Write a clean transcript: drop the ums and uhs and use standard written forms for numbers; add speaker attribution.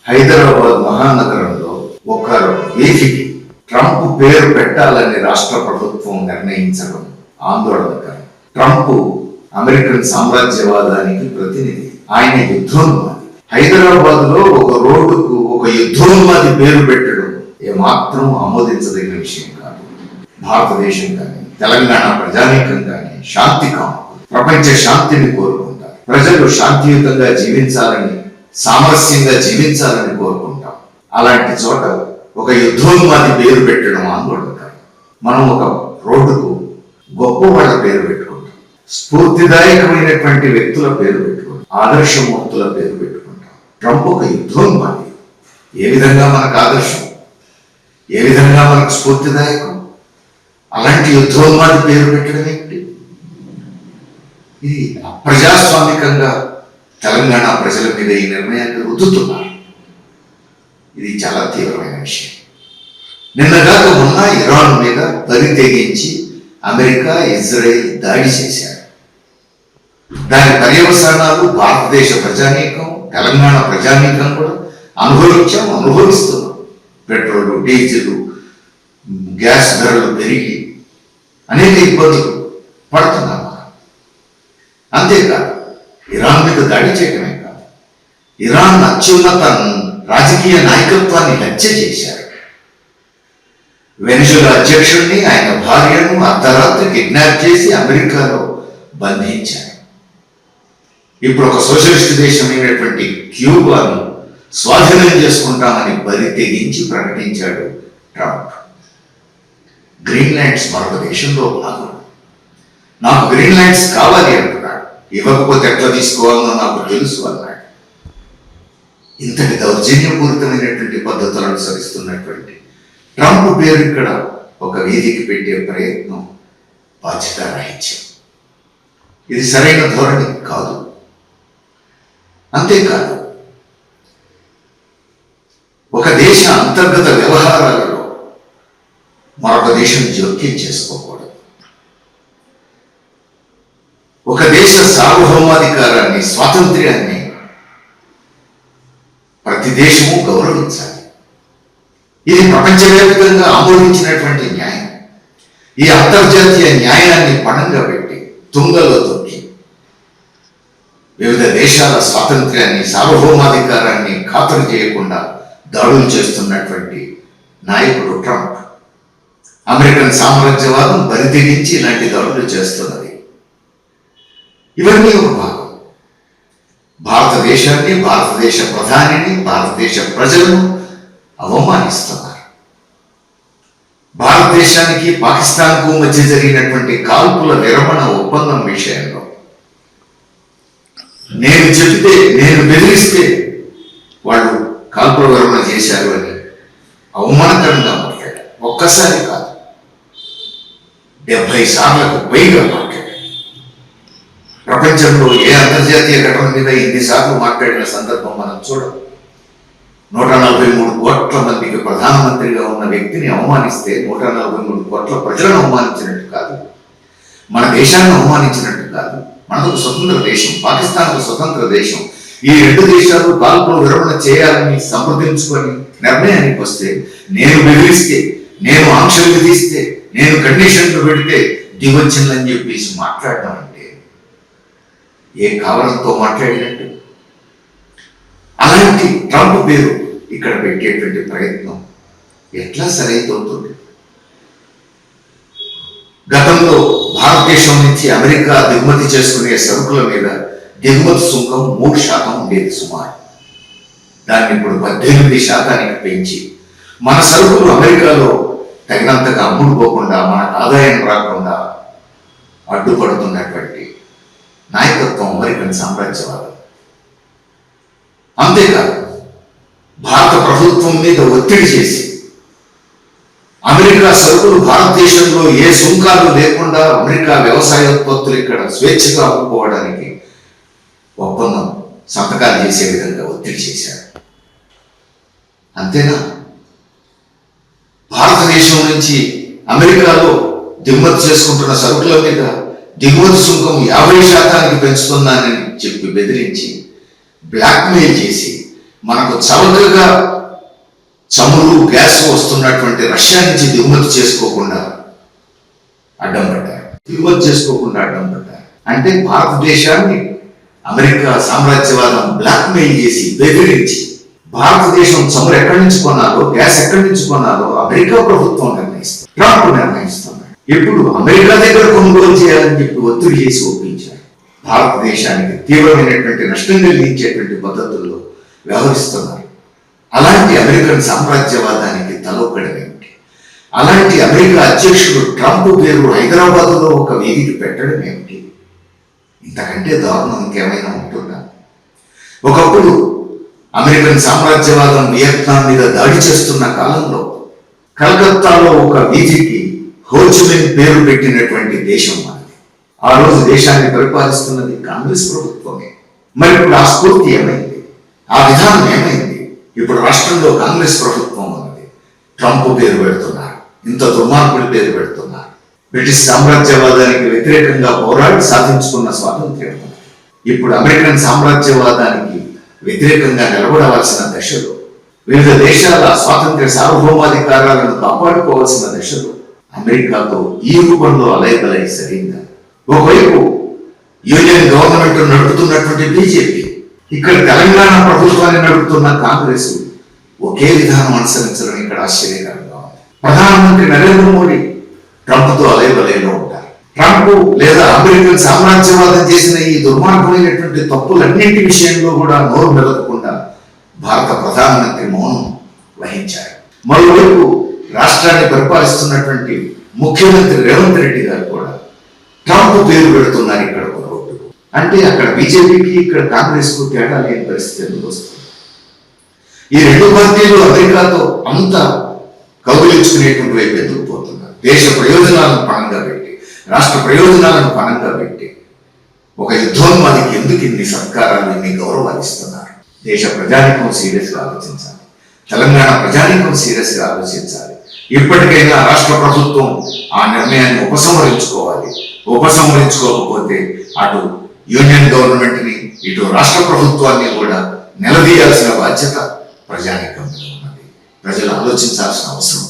Speaker 1: హైదరాబాద్ మహానగరంలో ఒక వీధికి ట్రంప్ పేరు పెట్టాలని రాష్ట్ర ప్రభుత్వం నిర్ణయించడం ఆందోళనకరం. ట్రంప్ అమెరికన్ సామ్రాజ్యవాదానికి ప్రతినిధి. ఆయన యుద్ధోన్మాది. హైదరాబాద్ లో ఒక రోడ్డుకు ఒక యుద్ధోన్మాది పేరు పెట్టడం ఏమాత్రం ఆమోదించదగిన విషయం కాదు. భారతదేశం కానీ తెలంగాణ ప్రజానీకం కానీ శాంతి కాముకులు, ప్రపంచ శాంతిని కోరుకుంటారు. ప్రజలు శాంతియుతంగా జీవించాలని, సామరస్యంగా జీవించాలని కోరుకుంటాం. అలాంటి చోట ఒక యుద్ధోన్మాది పేరు పెట్టడం ఆందోళనకరం. మనం ఒక రోడ్డుకు గొప్ప వాళ్ళ పేరు పెట్టుకుంటాం, స్ఫూర్తిదాయకమైనటువంటి వ్యక్తుల పేరు పెట్టుకుంటాం, ఆదర్శమూర్తుల పేరు పెట్టుకుంటాం. ట్రంప్ ఒక యుద్ధోన్మాది. ఏ విధంగా మనకు ఆదర్శం, ఏ విధంగా మనకు స్ఫూర్తిదాయకం? అలాంటి యుద్ధోన్మాది పేరు పెట్టడం ఏంటి? ఇది అప్రజాస్వామికంగా తెలంగాణ ప్రజల మీద ఈ నిర్ణయాన్ని రుద్దుతున్నారు. ఇది చాలా తీవ్రమైన విషయం. నిన్నగాక మొన్న ఇరాన్ మీద బరి తెగించి అమెరికా, ఇజ్రాయెల్ దాడి చేశారు. దాని పర్యవసానాలు భారతదేశ ప్రజానీకం, తెలంగాణ ప్రజానీకం కూడా అనుభవిస్తున్నాం. పెట్రోలు, డీజిల్, గ్యాస్ ధరలు పెరిగి అనేక ఇబ్బందులు పడుతున్నాం. అంతేకాదు, ఇరాన్ మీద దాడి చేయడమే కాదు, ఇరాన్ అత్యున్నత రాజకీయ నాయకత్వాన్ని హత్య చేశారు. వెనిజులా అధ్యక్షుడిని, ఆయన భార్యను అర్ధరాత్రి కిడ్నాప్ చేసి అమెరికాలో బంధించారు. ఇప్పుడు ఒక సోషలిస్ట్ దేశమైనటువంటి క్యూబాను స్వాధీనం చేసుకుంటామని బరి తెగించి ప్రకటించాడు ట్రంప్. గ్రీన్లాండ్స్ మరొక దేశంలో భాగం. నాకు గ్రీన్లాండ్స్ కావాలి అంటున్నాడు. ఇవ్వకపోతే ఎట్లా తీసుకోవాలో నాకు తెలుసు అన్నాడు. ఇంతటి దౌర్జన్యపూరితమైనటువంటి పద్ధతులను అనుసరిస్తున్నటువంటి ట్రంప్ పేరు ఇక్కడ ఒక వేదిక పెట్టే ప్రయత్నం బాధ్యతారాహిత్యం. ఇది సరైన ధోరణి కాదు. అంతేకాదు, ఒక దేశ అంతర్గత వ్యవహారాలలో మరొక దేశం జోక్యం చేసుకోకూడదు. ఒక దేశ సార్వభౌమాధికారాన్ని, స్వాతంత్ర్యాన్ని ప్రతి దేశము గౌరవించాలి. ఇది ప్రపంచవ్యాప్తంగా ఆమోదించినటువంటి న్యాయం. ఈ అంతర్జాతీయ న్యాయాన్ని పణంగా పెట్టి తుంగలో తొక్కి వివిధ దేశాల స్వాతంత్ర్యాన్ని, సార్వభౌమాధికారాన్ని ఖాతరు చేయకుండా దాడులు చేస్తున్నటువంటి నాయకుడు ట్రంప్. అమెరికన్ సామ్రాజ్యవాదం బరితెగించి ఇలాంటి దాడులు చేస్తున్నది. ఇవన్నీ ఒక భాగం. భారతదేశాన్ని, భారతదేశ ప్రధానిని, భారతదేశ ప్రజలను అవమానిస్తున్నారు. భారతదేశానికి పాకిస్తాన్కు మధ్య జరిగినటువంటి కాల్పుల విరమణ ఒప్పందం విషయంలో నేను చెబితే, నేను బెదిరిస్తే వాళ్ళు కాల్పుల విరమణ చేశారు అని అవమానకరంగా మాట్లాడారు. ఒక్కసారి కాదు, 70 సార్లకు పైగా మాట్లాడారు. ప్రపంచంలో ఏ అంతర్జాతీయ ఘటన మీద ఇన్నిసార్లు మాట్లాడిన సందర్భం మనం చూడం. 143 కోట్ల మందికి ప్రధానమంత్రిగా ఉన్న వ్యక్తిని అవమానిస్తే 143 కోట్ల ప్రజలను అవమానించినట్టు కాదు, మన దేశాన్ని అవమానించినట్టు కాదు. మనకు స్వతంత్ర దేశం, పాకిస్తాన్కు స్వతంత్ర దేశం. ఈ 2 దేశాలు కాల్పుల విరమణ చేయాలని సంప్రదించుకొని నిర్ణయానికి వస్తే, నేను బెదిరిస్తే, నేను ఆంక్షలు విధిస్తే, నేను కండిషన్లు పెడితే దిగొచ్చిందని చెప్పేసి మాట్లాడడం అంటే ఏ కావాలతో మాట్లాడినట్టు? అలాంటి ట్రంప్ పేరు ఇక్కడ పెట్టేటువంటి ప్రయత్నం ఎట్లా సరైతవుతుంది? గతంలో భారతదేశం నుంచి అమెరికా దిగుమతి చేసుకునే సరుకుల మీద దిగుమతి సుంకం 3% ఉండేది సుమారు. దాన్ని ఇప్పుడు 18% పెంచి మన సరుకులు అమెరికాలో తగినంతగా అమ్ముడుపోకుండా, మనకు ఆదాయం రాకుండా అడ్డుపడుతున్నటువంటి నాయకత్వం అమెరికన్ సామ్రాజ్యవాదం. అంతేకాదు, భారత ప్రభుత్వం మీద ఒత్తిడి చేసి అమెరికా సరుకులు భారతదేశంలో ఏ సుంకాలు లేకుండా అమెరికా వ్యవసాయోత్పత్తులు ఇక్కడ స్వేచ్ఛగా అమ్ముకోవడానికి ఒప్పందం సంతకాలు చేసే విధంగా ఒత్తిడి చేశారు. అంతేనా? భారతదేశం నుంచి అమెరికాలో దిగుమతి చేసుకుంటున్న సరుకుల మీద దిగుమతి సుంకం 50% పెంచుతున్నానని చెప్పి బెదిరించి బ్లాక్మెయిల్ చేసి మనకు చవకగా చమురు గ్యాస్ వస్తున్నటువంటి రష్యా నుంచి దిగుమతి చేసుకోకుండా అడ్డం పడ్డారు. అంటే భారతదేశాన్ని అమెరికా సామ్రాజ్యవాదం బ్లాక్మెయిల్ చేసి బెదిరించి భారతదేశం చమురు ఎక్కడి నుంచి కొనాలో గ్యాస్ ఎక్కడి నుంచి కొనాలో అమెరికా ప్రభుత్వం నిర్ణయిస్తుంది, ట్రంప్ నిర్ణయిస్తున్నాడు. ఇప్పుడు అమెరికా దగ్గర కొనుగోలు చేయాలని చెప్పి ఒత్తిడి చేసి ఒప్పించారు. భారతదేశానికి తీవ్రమైనటువంటి నష్టం కలిగించేటువంటి పద్ధతుల్లో వ్యవహరిస్తున్నారు. అలాంటి అమెరికన్ సామ్రాజ్యవాదానికి తలొక్కడం ఏమిటి? అలాంటి అమెరికా అధ్యక్షుడు ట్రంప్ పేరు హైదరాబాదులో ఒక వేదిక పెట్టడం ఏమిటి? ఇంతకంటే దారుణం ఇంకేమైనా ఉంటుందా? ఒకప్పుడు అమెరికన్ సామ్రాజ్యవాదం వియత్నాం మీద దాడి చేస్తున్న కాలంలో కలకత్తాలో ఒక వీధికి హోచిమిన్ పేరు పెట్టినటువంటి దేశం మనది. ఆ రోజు దేశాన్ని పరిపాలిస్తున్నది కాంగ్రెస్ ప్రభుత్వమే. మరి ఇప్పుడు ఆ స్ఫూర్తి ఏమైంది? ఆ విధానం ఏమైంది? ఇప్పుడు రాష్ట్రంలో కాంగ్రెస్ ప్రభుత్వం ఉన్నది. ట్రంప్ పేరు పెడుతున్నారు, ఇంత దుర్మార్గుడి పేరు పెడుతున్నారు. బ్రిటిష్ సామ్రాజ్యవాదానికి వ్యతిరేకంగా పోరాడి సాధించుకున్న స్వాతంత్ర్యం ఇప్పుడు అమెరికన్ సామ్రాజ్యవాదానికి వ్యతిరేకంగా నిలబడవలసిన దశలో, వివిధ దేశాల స్వాతంత్ర్య సార్వభౌమాధికారాలను కాపాడుకోవాల్సిన దశలో అమెరికాతో ఈ రూపంలో అలయబలై సరైందా? ఒకవైపు యూనియన్ గవర్నమెంట్ నడుపుతున్నటువంటి బీజేపీ, ఇక్కడ తెలంగాణ ప్రభుత్వాన్ని నడుపుతున్న కాంగ్రెస్ ఒకే విధానం అనుసరించడం ఇక్కడ ఆశ్చర్యకరంగా ఉంది. ప్రధానమంత్రి నరేంద్ర మోడీ ట్రంప్తో అలయబలైలో ఉంటారు. ట్రంప్ లేదా అమెరికన్ సామ్రాజ్యవాదం చేసిన ఈ దుర్మార్గమైనటువంటి తప్పులన్నింటి విషయంలో కూడా నోరు మెదలకుండా భారత ప్రధానమంత్రి మౌనం వహించారు. మరోవైపు రాష్ట్రాన్ని పరిపాలిస్తున్నటువంటి ముఖ్యమంత్రి రేవంత్ రెడ్డి గారు కూడా ట్రంప్ పేరు పెడుతున్నారు ఇక్కడ ఒక రోడ్డు. అంటే అక్కడ బీజేపీకి ఇక్కడ కాంగ్రెస్ కు తేడా లేని పరిస్థితి ఎందుకు వస్తుంది? ఈ రెండు పార్టీలు అమెరికాతో అంత కౌగిలించుకునేటువంటి వైపు ఎందుకు పోతున్నారు? దేశ ప్రయోజనాలను పణంగా పెట్టి, రాష్ట్ర ప్రయోజనాలను పణంగా పెట్టి ఒక యుద్ధోన్మాదికి ఎందుకు ఇన్ని సత్కారాలు, ఇన్ని గౌరవాలు ఇస్తున్నారు? దేశ ప్రజానికం సీరియస్ గా ఆలోచించాలి. తెలంగాణ ప్రజానికం సీరియస్ గా ఆలోచించాలి. ఇప్పటికైనా రాష్ట్ర ప్రభుత్వం ఆ నిర్ణయాన్ని ఉపసంహరించుకోవాలి. ఉపసంహరించుకోకపోతే అటు యూనియన్ గవర్నమెంట్ ని, ఇటు రాష్ట్ర ప్రభుత్వాన్ని కూడా నిలదీయాల్సిన బాధ్యత ప్రజానికం మీద ఉన్నది. ప్రజలు ఆలోచించాల్సిన అవసరం